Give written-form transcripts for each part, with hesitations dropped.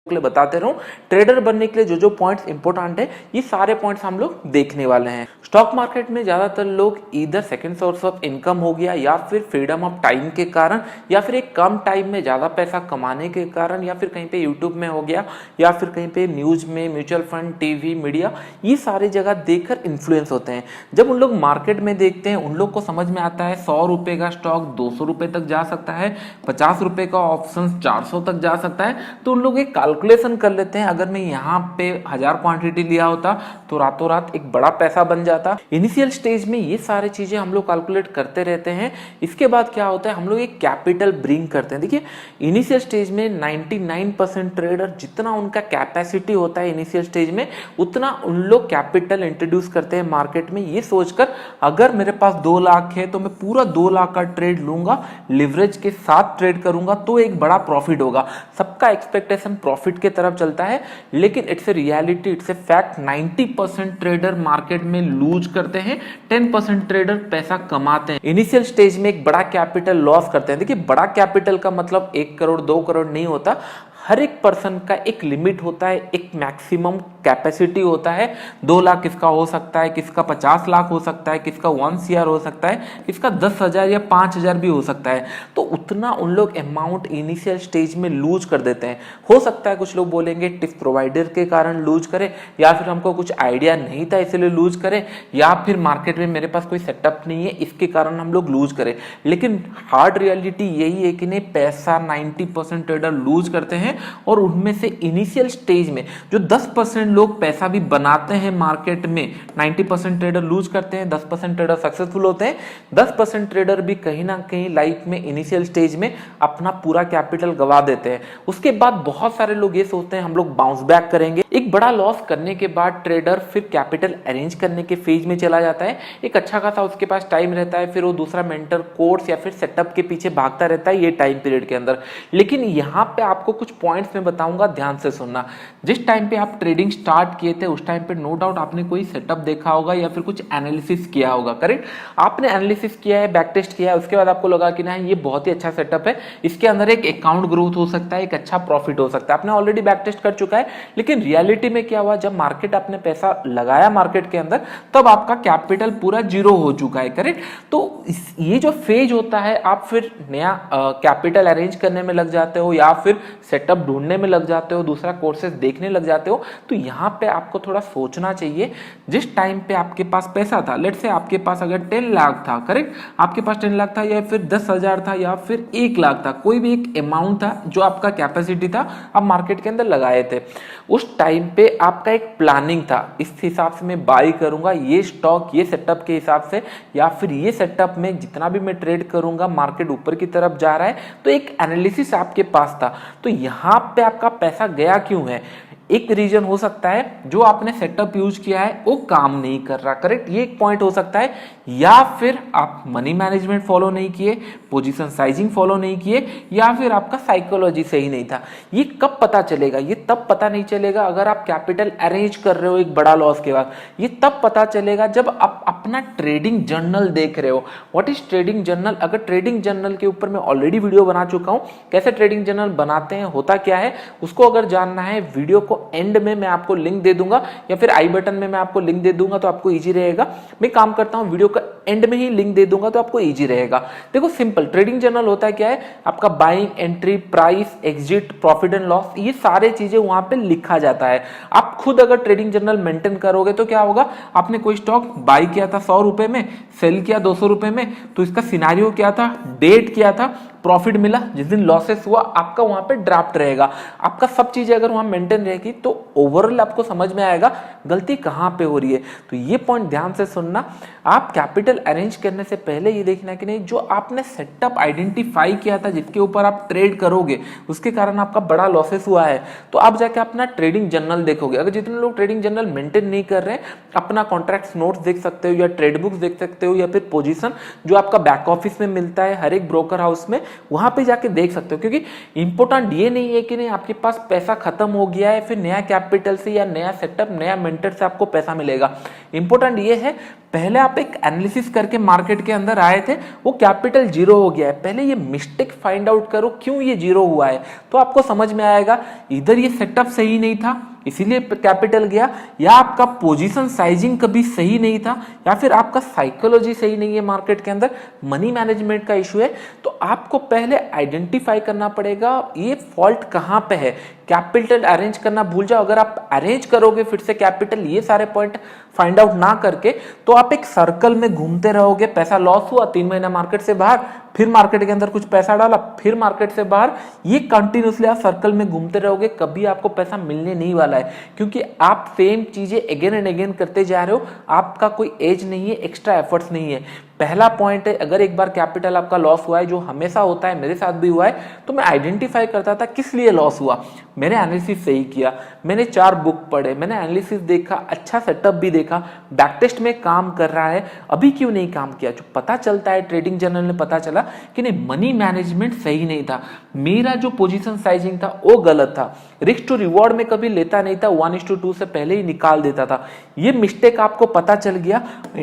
के लिए बताते रहूं। ट्रेडर बनने के लिए जो जो पॉइंट्स इंपॉर्टेंट है ये सारे पॉइंट्स हम लोग देखने वाले हैं। स्टॉक मार्केट में ज्यादातर लोग इधर सेकंड सोर्स ऑफ इनकम हो गया या फिर फ्रीडम ऑफ टाइम के कारण या फिर एक कम टाइम में ज्यादा पैसा कमाने के कारण या फिर कहीं पे यूट्यूब में हो गया या फिर कहीं पे न्यूज में, म्यूचुअल फंड, टीवी, मीडिया, ये सारी जगह देखकर इन्फ्लुएंस होते हैं। जब उन लोग मार्केट में देखते हैं उन लोग को समझ में आता है 100 रुपए का स्टॉक 200 रुपए तक जा सकता है, 50 रुपए का ऑप्शन 400 तक जा सकता है, तो उन लोग एक कैलकुलेशन कर लेते हैं अगर मैं यहाँ पे 1000 क्वांटिटी लिया होता तो रातों रात एक बड़ा पैसा बन जाता। इनिशियल स्टेज में ये सारी चीजें हम लोग कैलकुलेट करते रहते हैं। इसके बाद क्या होता है, हम लोग एक कैपिटल ब्रिंग करते हैं। देखिए इनिशियल स्टेज में 99% ट्रेडर जितना उनका कैपेसिटी होता है इनिशियल स्टेज में उतना उन लोग कैपिटल इंट्रोड्यूस करते हैं मार्केट में, ये सोचकर अगर मेरे पास 2 लाख है तो मैं पूरा 2 लाख का ट्रेड लूंगा, लिवरेज के साथ ट्रेड करूंगा तो एक बड़ा प्रॉफिट होगा। सबका एक्सपेक्टेशन प्रॉफिट के तरफ चलता है, लेकिन it's a reality, it's a fact, 90% trader market में लूज करते हैं, 10% ट्रेडर पैसा कमाते हैं। इनिशियल स्टेज में एक बड़ा कैपिटल लॉस करते हैं। देखिए बड़ा कैपिटल का मतलब 1 करोड़ 2 करोड़ नहीं होता, हर एक पर्सन का एक लिमिट होता है, एक मैक्सिमम कैपेसिटी होता है। 2 लाख किसका हो सकता है, किसका 50 लाख हो सकता है, किसका 1 CR हो सकता है, किसका 10,000 या 5,000 भी हो सकता है। तो उतना उन लोग अमाउंट इनिशियल स्टेज में लूज कर देते हैं। हो सकता है कुछ लोग बोलेंगे टिप प्रोवाइडर के कारण लूज करें, या फिर हमको कुछ आइडिया नहीं था इसलिए लूज करें, या फिर मार्केट में मेरे पास कोई सेटअप नहीं है इसके कारण हम लोग लूज करें। लेकिन हार्ड रियलिटी यही है कि नहीं, पैसा 90% ट्रेडर लूज करते हैं और उनमें से इनिशियल स्टेज में जो 10% लोग पैसा भी बनाते हैं मार्केट में, 90% ट्रेडर लूज करते हैं, 10% ट्रेडर सक्सेसफुल होते हैं। 10% ट्रेडर भी कहीं ना कहीं लाइफ में इनिशियल स्टेज में अपना पूरा कैपिटल गवा देते हैं। उसके बाद बहुत सारे लोग ये सोचते हैं हम लोग बाउंस बैक करेंगे। एक बड़ा लॉस करने के बाद ट्रेडर फिर कैपिटल अरेंज करने के फेज में चला जाता है। एक अच्छा खासा उसके पास टाइम रहता है, फिर वो दूसरा मेंटर कोर्स या फिर सेटअप के पीछे भागता रहता है ये टाइम पीरियड के अंदर। लेकिन यहाँ पे आपको कुछ पॉइंट्स में बताऊंगा, ध्यान से सुनना। जिस टाइम पे आप ट्रेडिंग स्टार्ट किए थे उस टाइम पे नो डाउट आपने कोई सेटअप देखा होगा या फिर कुछ एनालिसिस किया होगा, करेक्ट? आपने एनालिसिस किया है, बैक टेस्ट किया है, उसके बाद आपको लगा कि ना ये बहुत ही अच्छा सेटअप है, इसके अंदर एक अकाउंट ग्रोथ हो सकता है, एक अच्छा प्रॉफिट हो सकता है। आपने ऑलरेडी बैक टेस्ट कर चुका है। लेकिन रियलिटी में क्या हुआ, जब मार्केट आपने पैसा लगाया मार्केट के अंदर तब आपका कैपिटल पूरा जीरो हो चुका है, करेक्ट? तो ये जो फेज होता है आप फिर नया कैपिटल अरेंज करने में लग जाते हो या फिर सेटअप ढूंढने में लग जाते हो, दूसरा कोर्सेज देखने लग जाते हो। तो यहाँ पे आपको थोड़ा सोचना चाहिए। जिस टाइम पे आपके पास पैसा था, लेट्स से आपके पास अगर 10 लाख था, करेक्ट? आपके पास 10 लाख था या फिर 10,000 था या फिर 1 लाख था, कोई भी एक अमाउंट था जो आपका कैपेसिटी था, आप मार्केट के अंदर लगाए थे। उस टाइम पे आपका एक प्लानिंग था, इस हिसाब से मैं बाई करूंगा ये स्टॉक ये सेटअप के हिसाब से, या फिर ये सेटअप में जितना भी मैं ट्रेड करूंगा मार्केट ऊपर की तरफ जा रहा है, तो एक एनालिसिस आपके पास था। तो यहाँ पे आपका पैसा गया क्यों है? एक रीजन हो सकता है जो आपने सेटअप यूज किया है वो काम नहीं कर रहा, करेक्ट? ये एक पॉइंट हो सकता है। या फिर आप मनी मैनेजमेंट फॉलो नहीं किए, पोजीशन साइजिंग फॉलो नहीं किए, या फिर आपका साइकोलॉजी सही नहीं था। ये कब पता चलेगा? ये तब पता नहीं चलेगा अगर आप कैपिटल अरेंज कर रहे हो एक बड़ा लॉस के बाद। ये तब पता चलेगा जब आप अपना ट्रेडिंग जर्नल देख रहे हो। What is trading journal? अगर ट्रेडिंग जर्नल के ऊपर मैं ऑलरेडी वीडियो बना चुका हूं, कैसे ट्रेडिंग जर्नल बनाते हैं, होता क्या है, उसको अगर जानना है वीडियो को एंड में मैं आपको लिंक दे दूंगा या फिर आई बटन में मैं आपको लिंक दे दूंगा तो आपको इजी रहेगा। मैं काम करता हूं वीडियो का एंड में ही लिंक दे दूंगा तो आपको इजी रहेगा। देखो सिंपल ट्रेडिंग जर्नल होता है क्या है, आपका buying, entry, price, exit, profit and loss, ये सारे चीजें वहां पे लिखा जाता है। आप खुद अगर ट्रेडिंग जर्नल मेंटेन करोगे तो क्या होगा, आपने कोई स्टॉक बाई किया था 100 रुपए में, सेल किया 200 रुपए में, तो इसका सिनेरियो क्या था, डेट क्या था, प्रॉफिट मिला, जिस दिन लॉसेस हुआ आपका वहां पे ड्राफ्ट रहेगा। आपका सब चीजें अगर वहां मेंटेन रहेगी तो ओवरऑल आपको समझ में आएगा गलती कहां पे हो रही है। तो ये पॉइंट ध्यान से सुनना। आप कैपिटल अरेंज करने से पहले ये देखना कि नहीं जो आपने सेटअप आइडेंटिफाई किया था जिसके ऊपर आप ट्रेड करोगे उसके कारण आपका बड़ा लॉसेस हुआ है, तो आप जाके अपना ट्रेडिंग जर्नल देखोगे। अगर जितने लोग ट्रेडिंग जर्नल मेंटेन नहीं कर रहे हैं, अपना कॉन्ट्रैक्ट नोट्स देख सकते हो या ट्रेड बुक्स देख सकते हो या फिर पोजीशन जो आपका बैक ऑफिस में मिलता है हर एक ब्रोकर हाउस में, वहां पे जाके देख सकते हो। क्योंकि इंपॉर्टेंट ये नहीं है कि नहीं आपके पास पैसा खत्म हो गया है फिर नया कैपिटल से या नया सेटअप नया मेंटर से आपको पैसा मिलेगा। इंपॉर्टेंट ये है पहले आप एक एनालिसिस करके मार्केट के अंदर आए थे वो कैपिटल जीरो हो गया है। पहले ये मिस्टेक फाइंड आउट करो क्यों ये जीरो हुआ है, तो आपको समझ में आएगा इधर ये सेटअप सही नहीं था इसीलिए कैपिटल गया, या आपका पोजीशन साइजिंग कभी सही नहीं था, या फिर आपका साइकोलॉजी सही नहीं है मार्केट के अंदर, मनी मैनेजमेंट का इशू है। तो आपको पहले आइडेंटिफाई करना पड़ेगा ये फॉल्ट कहां पे है। कैपिटल अरेंज करना भूल जाओ, अगर आप अरेंज करोगे फिर से कैपिटल ये सारे पॉइंट फाइंड आउट ना करके, तो आप एक सर्कल में घूमते रहोगे। पैसा लॉस हुआ 3 महीना मार्केट से बाहर, फिर मार्केट के अंदर कुछ पैसा डाला, फिर मार्केट से बाहर, ये कंटिन्यूसली आप सर्कल में घूमते रहोगे, कभी आपको पैसा मिलने नहीं वाला है, क्योंकि आप सेम चीजें अगेन एंड अगेन करते जा रहे हो। आपका कोई एज नहीं है, एक्स्ट्रा एफर्ट्स नहीं है। पहला पॉइंट है, अगर एक बार कैपिटल आपका लॉस हुआ है, जो हमेशा होता है, मेरे साथ भी हुआ है, तो मैं आइडेंटिफाई करता था किस लिए लॉस हुआ। मैंने एनालिसिस सही किया, मैंने 4 बुक पढ़े, मैंने एनालिसिस देखा, अच्छा सेटअप भी देखा, बैक टेस्ट में काम कर रहा है, अभी क्यों नहीं काम किया। जो पता चलता है ट्रेडिंग जर्नल में पता चला कि नहीं, मनी मैनेजमेंट सही नहीं था, मेरा जो पोजीशन साइजिंग था वो गलत था, रिस्क टू रिवॉर्ड में कभी लेता नहीं था, 1:2 से पहले ही निकाल देता था। ये मिस्टेक आपको पता चल गया।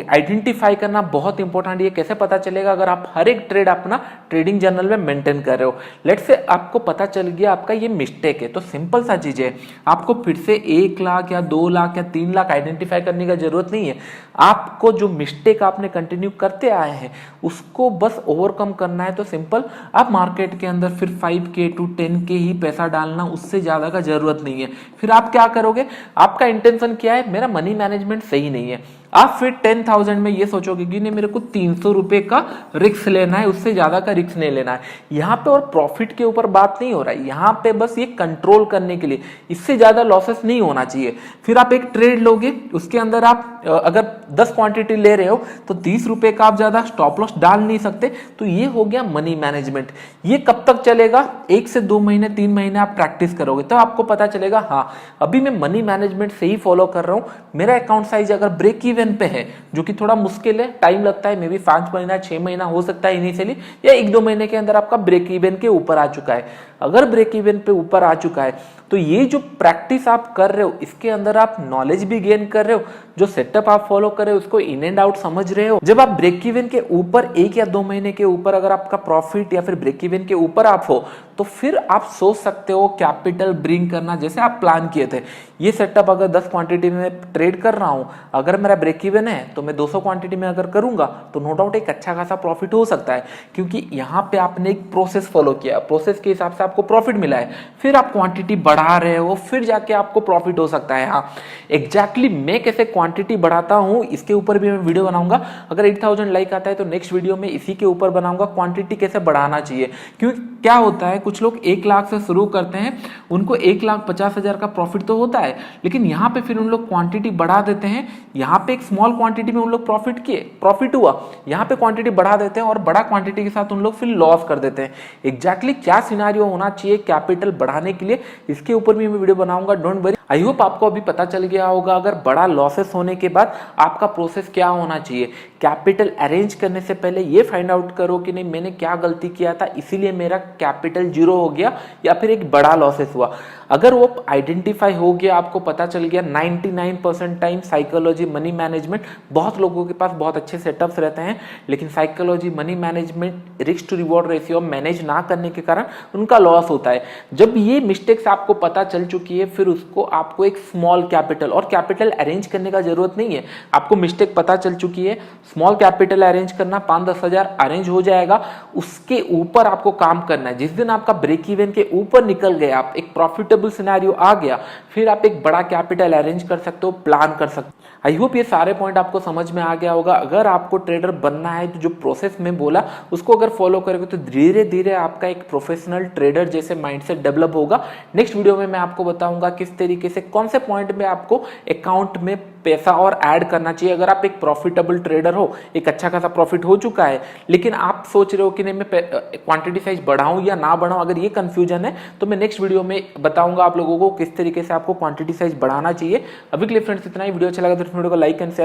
आइडेंटिफाई करना बहुत इंपॉर्टेंट। ये कैसे पता चलेगा, अगर आप हर एक ट्रेड अपना ट्रेडिंग जर्नल में मेंटेन कर रहे हो। लेट्स से आपको पता चल गया आपका ये मिस्टेक है, तो सिंपल सा चीज है, आपको फिर से 1 लाख या 2 लाख या 3 लाख आइडेंटिफाई करने की जरूरत नहीं है। आपको जो मिस्टेक आपने कंटिन्यू करते आए हैं उसको बस ओवरकम करना है। तो सिंपल, आप मार्केट के अंदर फिर 5K to 10K ही पैसा डालना, उससे ज्यादा का जरूरत नहीं है। फिर आप क्या करोगे, आपका इंटेंशन क्या है, मेरा मनी मैनेजमेंट सही नहीं है, आप फिर 10,000 में ये सोचोगे कि नहीं, मेरे को 300 रुपए का रिस्क लेना है, उससे ज्यादा का रिस्क नहीं लेना है। यहाँ पे और प्रॉफिट के ऊपर बात नहीं हो रहा है, यहाँ पे बस ये कंट्रोल करने के लिए, इससे ज्यादा लॉसेस नहीं होना चाहिए। फिर आप एक ट्रेड लोगे, उसके अंदर आप अगर 10 क्वांटिटी ले रहे हो तो 30 रुपए का आप ज्यादा स्टॉप लॉस डाल नहीं सकते। तो ये हो गया मनी मैनेजमेंट। ये कब तक चलेगा, 1 से 2 महीने 3 महीने आप प्रैक्टिस करोगे तो आपको पता चलेगा, हाँ अभी मैं मनी मैनेजमेंट से ही फॉलो कर रहा हूँ। मेरा अकाउंट साइज अगर ब्रेक इवन पे है, जो कि थोड़ा मुश्किल है, टाइम लगता है, मे बी 5 महीना 6 महीना हो सकता है इनिशियली, या 1-2 महीने के अंदर आपका ब्रेक इवन के ऊपर आ चुका है। अगर ब्रेक इवन पे ऊपर आ चुका है तो ये जो प्रैक्टिस आप कर रहे हो, इसके अंदर आप नॉलेज भी गेन कर रहे हो, जो सेटअप आप फॉलो कर रहे हो उसको इन एंड आउट समझ रहे हो। जब आप ब्रेक इवन के ऊपर 1 या 2 महीने के ऊपर अगर आपका प्रॉफिट या फिर ब्रेक इवन के ऊपर आप हो, तो फिर आप सोच सकते हो कैपिटल ब्रिंग करना, जैसे आप प्लान किए थे। ये सेटअप अगर 10 क्वांटिटी में ट्रेड कर रहा हूं, अगर मेरा ब्रेक इवन है तो मैं 200 क्वांटिटी में अगर करूंगा तो नो डाउट एक अच्छा खासा प्रॉफिट हो सकता है, क्योंकि यहाँ पे आपने एक प्रोसेस फॉलो किया, प्रोसेस के हिसाब से आपको प्रॉफिट मिला है, फिर आप क्वांटिटी बढ़ा रहे हो, फिर जाके आपको प्रॉफिट हो सकता है। हाँ एग्जैक्टली मैं कैसे क्वांटिटी बढ़ाता हूं इसके ऊपर भी मैं वीडियो बनाऊंगा। अगर 8000 लाइक आता है तो नेक्स्ट वीडियो में इसी के ऊपर बनाऊंगा, क्वांटिटी कैसे बढ़ाना चाहिए। क्योंकि क्या होता है, कुछ लोग 1 लाख से शुरू करते हैं, उनको 1,50,000 का प्रॉफिट तो होता है, लेकिन यहाँ पे फिर उन लोग क्वांटिटी बढ़ा देते हैं। यहाँ पे एक स्मॉल क्वांटिटी में उन लोग प्रॉफिट हुआ, यहाँ पे क्वांटिटी बढ़ा देते हैं और बड़ा क्वांटिटी के साथ उन लोग फिर लॉस कर देते हैं। एग्जैक्टली क्या सिनेरियो होना चाहिए कैपिटल बढ़ाने के लिए, इसके ऊपर भी मैं वीडियो बनाऊंगा, डोंट वरी। आई होप आपको अभी पता चल गया होगा अगर बड़ा लॉसेस होने के बाद आपका प्रोसेस क्या होना चाहिए। कैपिटल अरेंज करने से पहले ये फाइंड आउट करो कि नहीं मैंने क्या गलती किया था इसीलिए मेरा कैपिटल जीरो हो गया या फिर एक बड़ा लॉसेस हुआ। अगर वो आइडेंटिफाई हो गया, आपको पता चल गया, 99% टाइम साइकोलॉजी मनी मैनेजमेंट, बहुत लोगों के पास बहुत अच्छे सेटअप्स रहते हैं लेकिन psychology money management risk to reward ratio manage ना करने के कारण उनका लॉस होता है। जब ये मिस्टेक्स आपको पता चल चुकी है फिर उसको आपको एक स्मॉल कैपिटल और कैपिटल अरेंज करने का जरूरत नहीं है। आपको मिस्टेक पता चल चुकी है, स्मॉल कैपिटल अरेंज करना, 5-10 हजार अरेंज हो जाएगा, उसके ऊपर आपको काम करना है। जिस दिन आपका ब्रेक इवन के ऊपर निकल गया, आप एक प्रॉफिटेबल सिनेरियो आ गया, फिर आप एक बड़ा कैपिटल अरेंज कर सकते हो, प्लान कर सकते हो। आई होप ये सारे पॉइंट आपको समझ में आ गया होगा। अगर आपको ट्रेडर बनना है तो जो प्रोसेस में बोला उसको अगर फॉलो करोगे तो धीरे धीरे आपका एक प्रोफेशनल ट्रेडर जैसे माइंडसेट डेवलप होगा। नेक्स्ट वीडियो में मैं आपको बताऊंगा किस तरीके से, कौन से पॉइंट में आपको अकाउंट में पैसा और ऐड करना चाहिए। अगर आप एक प्रॉफिटेबल ट्रेडर हो, एक अच्छा खासा प्रॉफिट हो चुका है, लेकिन आप सोच रहे हो कि नहीं मैं क्वांटिटी साइज बढ़ाऊं या ना बढ़ाऊं, अगर ये कंफ्यूजन है तो मैं नेक्स्ट वीडियो में बताऊंगा आप लोगों को किस तरीके से आपको क्वांटिटी साइज बढ़ाना चाहिए। अभी के लिए फ्रेंड्स इतना ही। वीडियो अच्छा लगा तो वीडियो को लाइक एंड शेयर